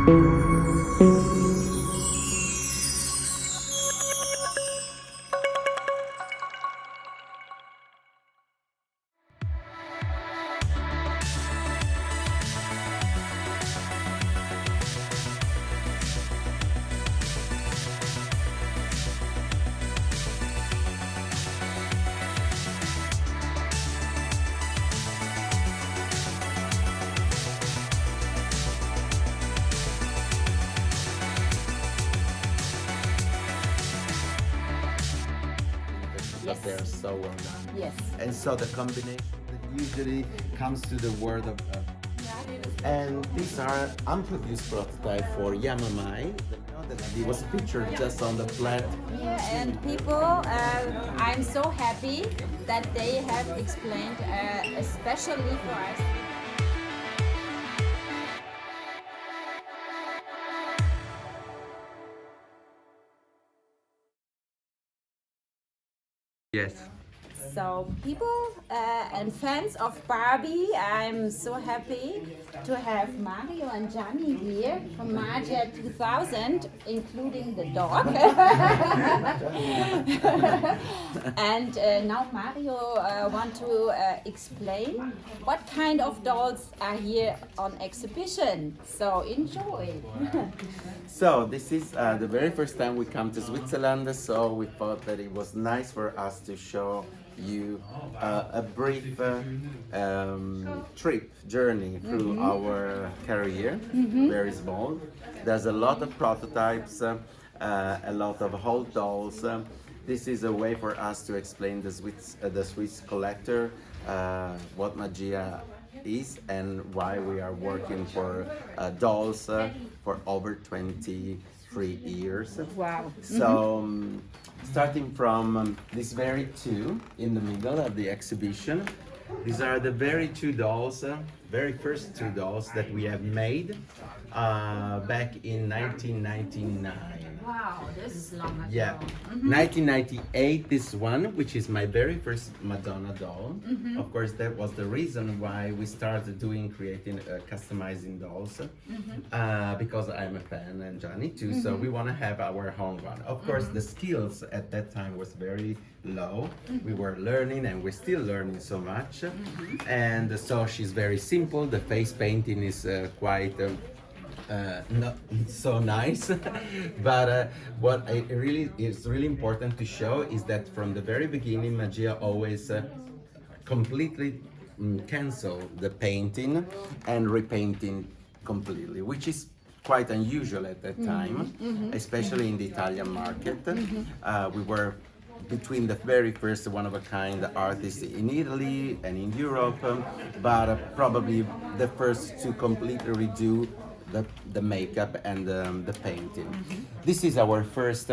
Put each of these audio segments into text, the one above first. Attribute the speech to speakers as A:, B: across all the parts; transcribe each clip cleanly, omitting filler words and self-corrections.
A: Yes. They're so well done.
B: Yes.
A: And so the combination that usually comes to the word of and these are unproduced prototype for Yamamai that was pictured just on the flat.
B: Yeah, and people, I'm so happy that they have explained, especially for us.
A: Yes.
B: So people and fans of Barbie, I'm so happy to have Mario and Gianni here from Magia2000, including the dog. And now Mario want to explain what kind of dolls are here on exhibition. So enjoy.
A: So this is the very first time we come to Switzerland, so we thought that it was nice for us to show you a brief journey through our career, very small. There's a lot of prototypes, a lot of old dolls. This is a way for us to explain the Swiss collector, what Magia is and why we are working for dolls for over 23 years.
B: Wow.
A: So starting from these very two in the middle of the exhibition, these are the very first two dolls that we have made back in 1999.
B: Wow, this is long ago.
A: Yeah, 1998, this one, which is my very first Madonna doll. Of course, that was the reason why we started creating, customizing dolls, because I'm a fan and Johnny too, so we want to have our own one. Of course, the skills at that time was very low. We were learning and we're still learning so much. And so she's very simple. The face painting is quite not so nice, but what is really important to show is that from the very beginning, Magia always completely cancel the painting and repainting completely, which is quite unusual at that time, especially in the Italian market. We were between the very first one-of-a-kind artists in Italy and in Europe, but probably the first to completely redo the makeup and the painting. This is our first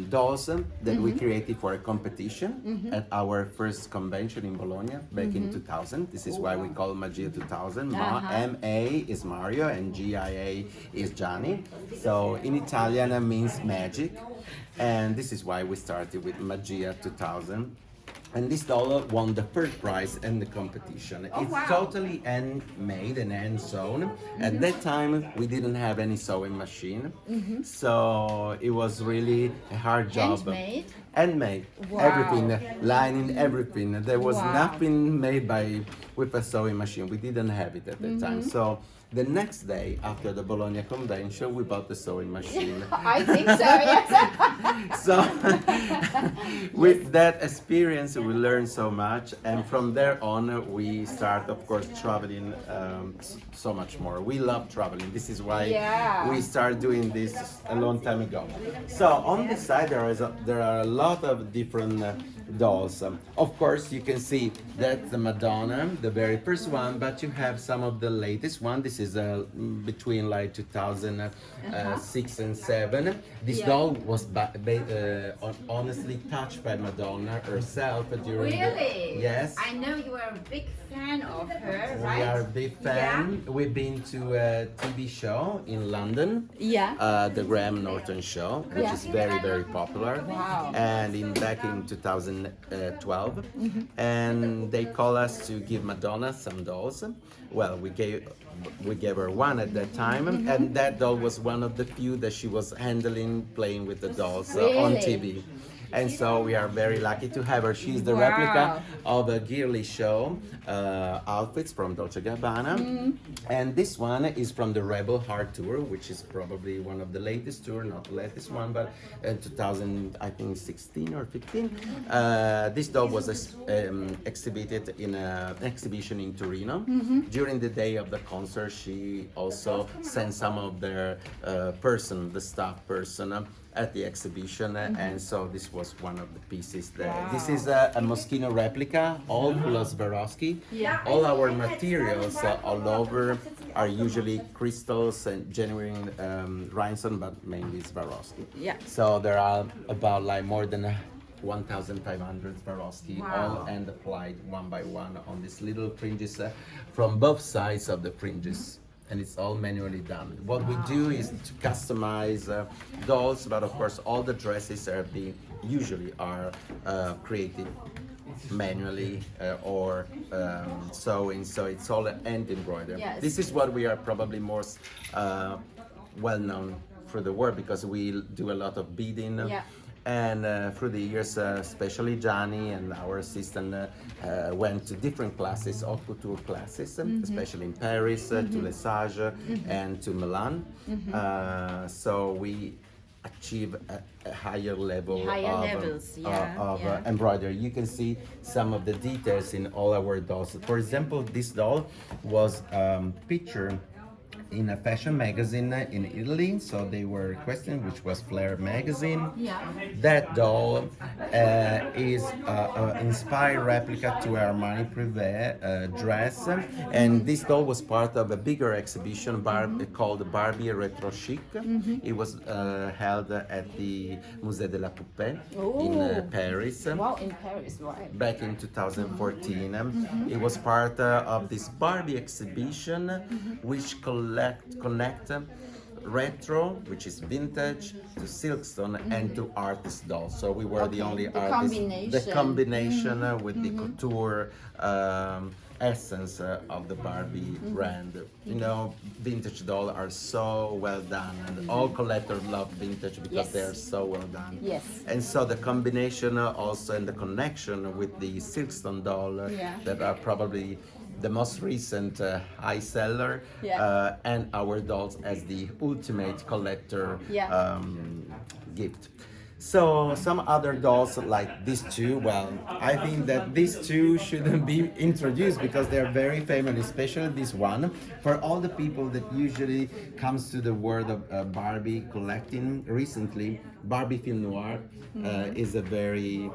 A: dolls that we created for a competition at our first convention in Bologna back in 2000. This is why we call Magia 2000. M-A is Mario and G-I-A is Gianni. So in Italian it means magic. And this is why we started with Magia 2000. And this doll won the first prize in the competition. It's totally handmade and hand sewn. At that time, we didn't have any sewing machine, so it was really a hard job.
B: Handmade?
A: Handmade, everything, lining, everything. There was nothing made with a sewing machine. We didn't have it at that time. So the next day after the Bologna convention, we bought the sewing machine.
B: I think so, yes.
A: So with that experience, we learned so much, and from there on, we start, of course, traveling so much more. We love traveling. This is why we started doing this a long time ago. So on the side, there are a lot of different dolls. Of course, you can see that's the Madonna, the very first one, but you have some of the latest one. This is between like 2006 and 7. This doll was honestly touched by Madonna herself during yes.
B: I know you are a big fan of her, right?
A: We are a big fan. We've been to a TV show in London, the Graham Norton show, which is very, very popular.
B: Wow.
A: And back in 2009, 2012, and they called us to give Madonna some dolls. Well, we gave her one at that time, and that doll was one of the few that she was handling, playing with the dolls on
B: Really?
A: TV. And so we are very lucky to have her. She's the
B: Wow.
A: replica of a girly show outfits from Dolce Gabbana. And this one is from the Rebel Heart Tour, which is probably one of the latest tour, not the latest one, but 2000, I think 16 or 15. This doll was exhibited in an exhibition in Torino. During the day of the concert, she also sent some of their the staff person, at the exhibition, and so this was one of the pieces there.
B: Wow.
A: This is a Moschino replica, all plus Swarovski.
B: Yeah.
A: All our materials all over are usually crystals and genuine rhinestone, but mainly Swarovski.
B: Yeah.
A: So there are about like more than 1,500 Swarovski,
B: Wow.
A: all hand applied one by one on these little fringes from both sides of the fringes. And it's all manually done. What we do is to customize dolls, but of course all the dresses usually are created manually or sewing, so it's all hand embroidered.
B: Yes.
A: This is what we are probably most well known for the world, because we do a lot of beading.
B: Yeah.
A: And through the years, especially Gianni and our assistant went to different classes, haute couture classes, especially in Paris, to Lesage, and to Milan. So we achieve a higher level of embroidery. You can see some of the details in all our dolls. For example, this doll was pictured in a fashion magazine in Italy, so they were requesting, which was Flair magazine.
B: Yeah.
A: That doll is inspired replica to Armani Privé dress, and this doll was part of a bigger exhibition called Barbie Retro Chic. It was held at the Musée de la Poupée in Paris.
B: Wow, in Paris, right?
A: Back in 2014. It was part of this Barbie exhibition, which connect retro, which is vintage, to silkstone and to artist dolls. So we were the only
B: the
A: artists.
B: combination.
A: The combination with the couture essence of the Barbie brand. You know, vintage dolls are so well done, and all collectors love vintage because
B: Yes.
A: they are so well done.
B: Yes.
A: And so the combination also and the connection with the silkstone doll that are probably the most recent high seller, and our dolls as the ultimate collector gift. So some other dolls like these two, well, I think that these two shouldn't be introduced because they're very famous, especially this one. For all the people that usually comes to the world of Barbie collecting, recently Barbie Film Noir is a very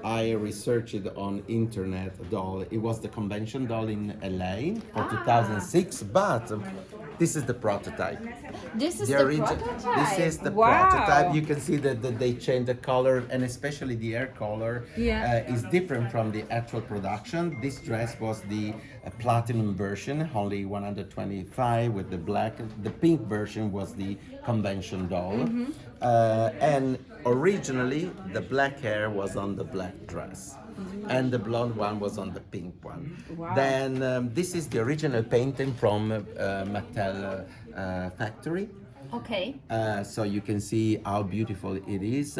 A: I researched on internet doll. It was the convention doll in LA for 2006, but this is the prototype.
B: This is the prototype.
A: This is the
B: Wow.
A: prototype. You can see that they changed the color, and especially the hair color is different from the actual production. This dress was the platinum version, only 125 with the black. The pink version was the convention doll. And originally the black hair was on the black dress, and the blonde one was on the pink one.
B: Wow.
A: Then this is the original painting from Mattel factory.
B: Okay.
A: So you can see how beautiful it is.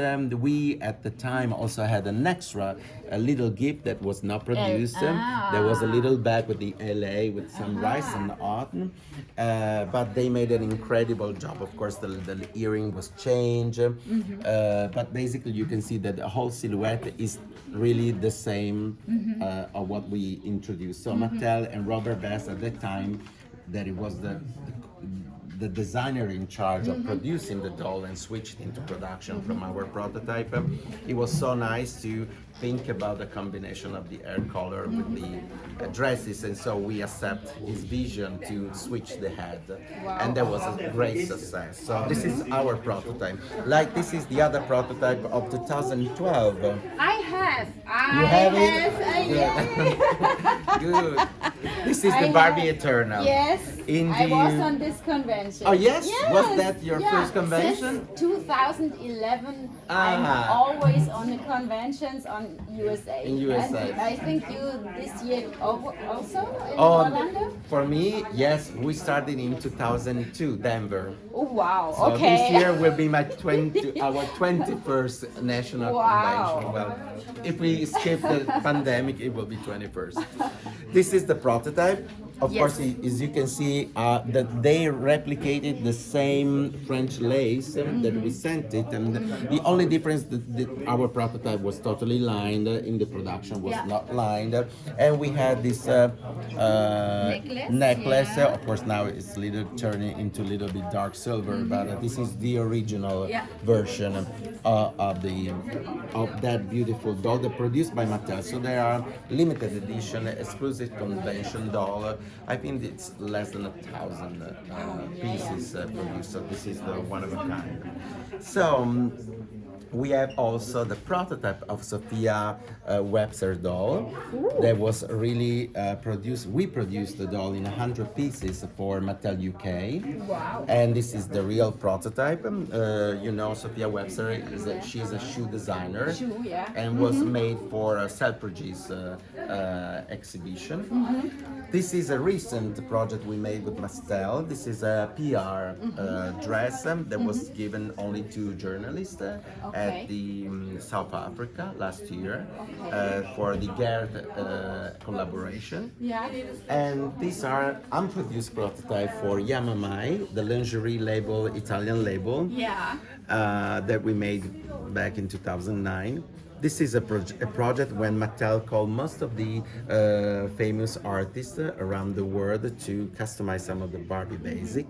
A: We at the time also had an extra, a little gift that was not produced. There was a little bag with the LA with some rice and autumn, but they made an incredible job. Of course, the earring was changed, but basically you can see that the whole silhouette is really the same of what we introduced. So Mattel and Robert Bass at the time, that it was the designer in charge of producing the doll and switched into production from our prototype. It was so nice to think about the combination of the hair color with the dresses, and so we accept his vision to switch the head. And that was a great success. So this is our prototype. Like this is the other prototype of 2012.
B: I have.
A: You have it?
B: Yeah.
A: Good. This is
B: I
A: the Barbie
B: have-
A: Eternal.
B: Yes,
A: In
B: I was
A: the-
B: on this convention.
A: Oh, yes? Was that your
B: yeah.
A: first convention?
B: Since 2011,
A: Ah.
B: I'm always on the conventions on USA.
A: In USA.
B: And I think you this year also in
A: Oh,
B: Orlando?
A: for me, yes, we started in 2002, Denver.
B: Oh wow,
A: So
B: okay.
A: this year will be our 21st national
B: Wow.
A: convention. Well, if we skip the pandemic, it will be 21st. This is the prototype. Of
B: Yes.
A: course, as you can see, that they replicated the same French lace that we sent it, and the only difference that our prototype was totally lined, in the production was
B: Yeah.
A: not lined, and we had this necklace.
B: yeah.
A: Of course, now it's little turning into a little bit dark silver, but this is the original
B: Yeah.
A: version of that beautiful doll that produced by Mattel. So they are limited edition, exclusive convention doll. I think it's less than 1,000 pieces produced. So this is the one of a kind. So. We have also the prototype of Sophia Webster doll that was really produced. We produced the doll in 100 pieces for Mattel UK.
B: Wow.
A: And this is the real prototype. You know, Sophia Webster she's a shoe designer.
B: Shoe, yeah.
A: And was made for a Selfridges exhibition. This is a recent project we made with Mattel. This is a PR dress that was given only to journalists at the South Africa last year for the Gerd collaboration.
B: Yeah.
A: And these are unproduced prototype for Yamamai, the lingerie label, Italian label,
B: Yeah.
A: that we made back in 2009. This is a project when Mattel called most of the famous artists around the world to customize some of the Barbie basic.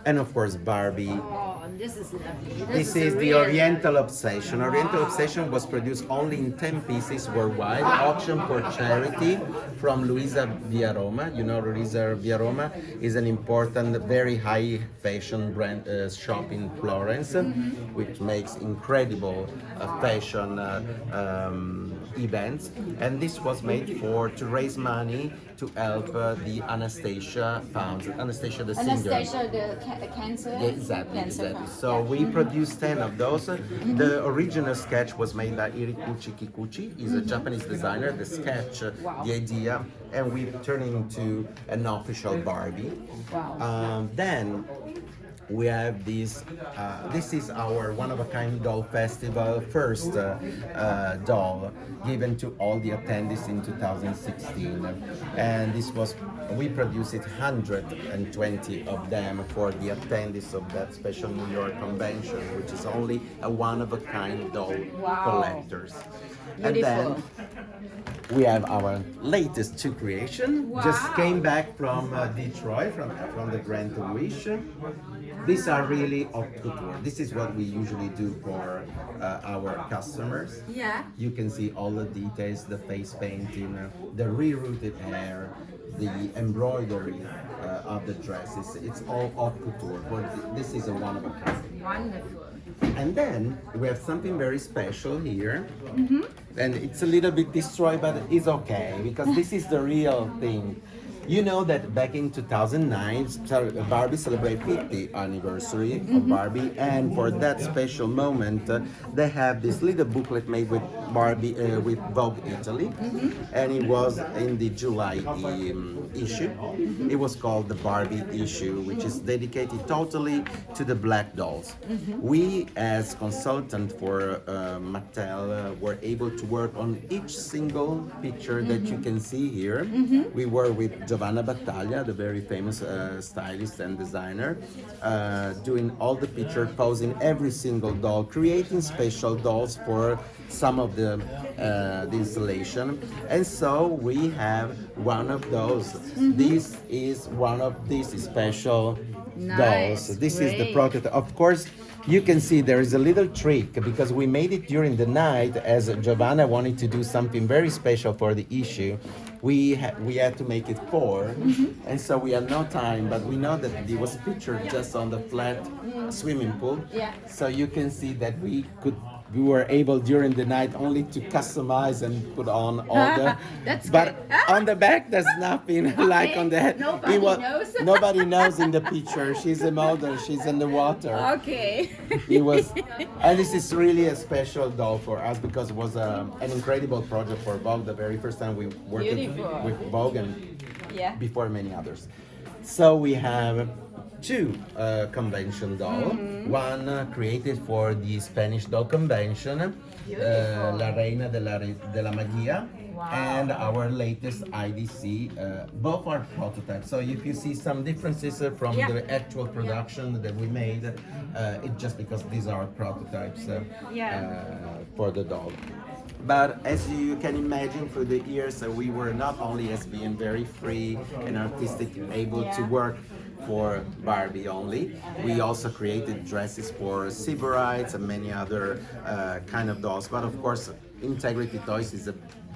A: And of course Barbie.
B: Oh, this is lovely.
A: This is the Oriental Obsession. Oriental Obsession was produced only in 10 pieces worldwide, auction for charity from Luisa Villaroma. You know, Luisa Villaroma is an important, very high fashion brand shop in Florence, which makes incredible fashion events. And this was made to raise money to help the Anastasia Fund, Anastasia the singer.
B: Anastasia, the cancer.
A: Yeah, exactly,
B: Cancer
A: exactly.
B: fund.
A: So we produced 10 of those. The original sketch was made by Irikuchi Kikuchi. He's a Japanese designer. The sketch, the idea, and we turned it into an official Barbie.
B: Wow.
A: Then we have this. This is our one-of-a-kind doll festival first doll given to all the attendees in 2016, and this was we produced 120 of them for the attendees of that special New York convention, which is only a one-of-a-kind doll collectors. And then we have our latest two creation. Just came back from Detroit, from the Grand Wish. These are really haute couture. This is what we usually do for our customers.
B: Yeah.
A: You can see all the details, the face painting, the rerouted hair, the embroidery of the dresses. It's all haute couture. This is a one of a kind.
B: Wonderful.
A: And then we have something very special here. And it's a little bit destroyed, but it's okay because this is the real thing. You know that back in 2009, Barbie celebrated 50th anniversary of Barbie, and for that special moment, they have this little booklet made with Barbie, with Vogue Italy, and it was in the July issue. It was called the Barbie issue, which is dedicated totally to the black dolls. We, as consultant for Mattel, were able to work on each single picture that you can see here. We were with Giovanna Battaglia, the very famous stylist and designer, doing all the picture, posing every single doll, creating special dolls for some of the installation. And so we have one of those. This is one of these special dolls. This is the prototype. Of course, you can see there is a little trick because we made it during the night as Giovanna wanted to do something very special for the issue. We had to make it 4, and so we had no time, but we know that it was pictured just on the flat swimming pool.
B: Yeah.
A: So you can see that we could we were able during the night only to customize and put on all the.
B: That's
A: but
B: good.
A: on the back, there's nothing like on the head.
B: Nobody knows.
A: Nobody knows in the picture. She's a model. She's in the water.
B: Okay.
A: It was, and this is really a special doll for us because it was an incredible project for Vogue. The very first time we worked
B: Beautiful.
A: with Vogue and
B: Yeah.
A: before many others. So we have two convention doll. One created for the Spanish doll convention, La Reina de la Magia, and our latest IDC. Both are prototypes. So if you see some differences from
B: Yeah.
A: the actual production that we made, it's just because these are prototypes for the doll. But as you can imagine, through the years, we were not only as being very free and artistic, able to work for Barbie only. We also created dresses for Sybarites and many other kind of dolls. But of course, Integrity Toys is a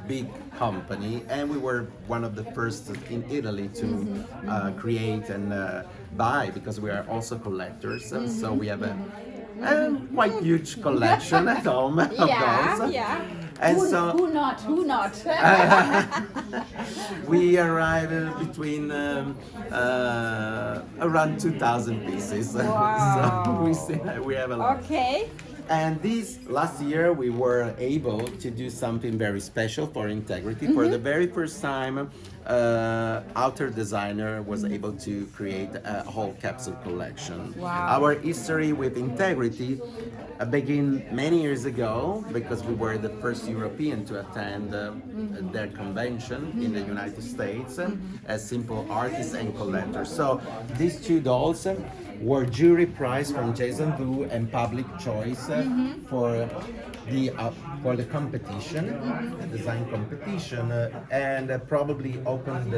A: big company, and we were one of the first in Italy to create and buy, because we are also collectors. So we have a quite huge collection at home of dolls.
B: Yeah.
A: And
B: Who not?
A: we arrived between around 2,000 pieces.
B: Wow.
A: So we have a lot.
B: Okay.
A: And this last year we were able to do something very special for Integrity. For the very first time, outer designer was able to create a whole capsule collection.
B: Wow.
A: Our history with Integrity began many years ago, because we were the first European to attend their convention in the United States as simple artists and collectors. So these two dolls were jury prize from Jason Wu and public choice for the competition, the design competition, and probably opened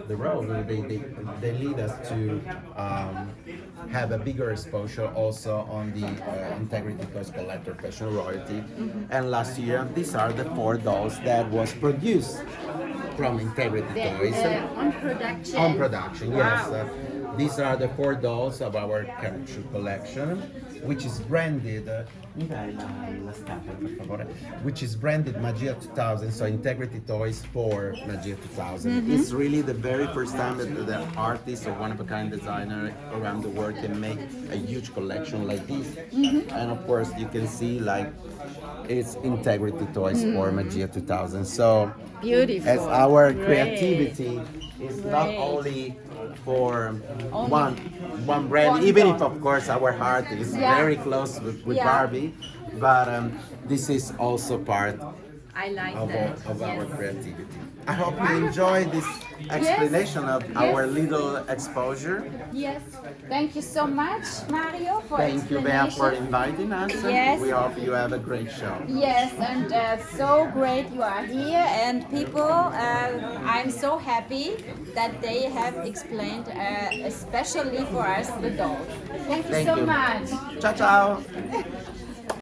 A: the road. They lead us to have a bigger exposure also on the Integrity Toys Collector Fashion Royalty. And last year, these are the 4 dolls that was produced from Integrity Toys.
B: On production.
A: On production, yes.
B: Wow.
A: These are the 4 dolls of our capsule collection, which is branded. Which is branded Magia2000, so Integrity Toys for Magia2000. It's really the very first time that the artist or one-of-a-kind designer around the world can make a huge collection like this. And of course, you can see like it's Integrity Toys for Magia2000. So
B: Beautiful.
A: as our
B: Great.
A: creativity is not
B: Great.
A: only for one brand,
B: One
A: even
B: doll.
A: if of course our heart is
B: Yeah.
A: very close with
B: Yeah.
A: Barbie, but this is also part
B: I like
A: of,
B: that.
A: of our
B: Yes.
A: creativity. I hope you enjoy this explanation of our little exposure.
B: Yes. Thank you so much, Mario, for
A: Thank you, Bea, for
B: explanation.
A: inviting us.
B: Yes.
A: We hope you have a great show.
B: Yes, and so great you are here, and people, I'm so happy that they have explained especially for us the dolls. Thank you
A: Thank
B: so
A: you.
B: much.
A: Ciao, ciao.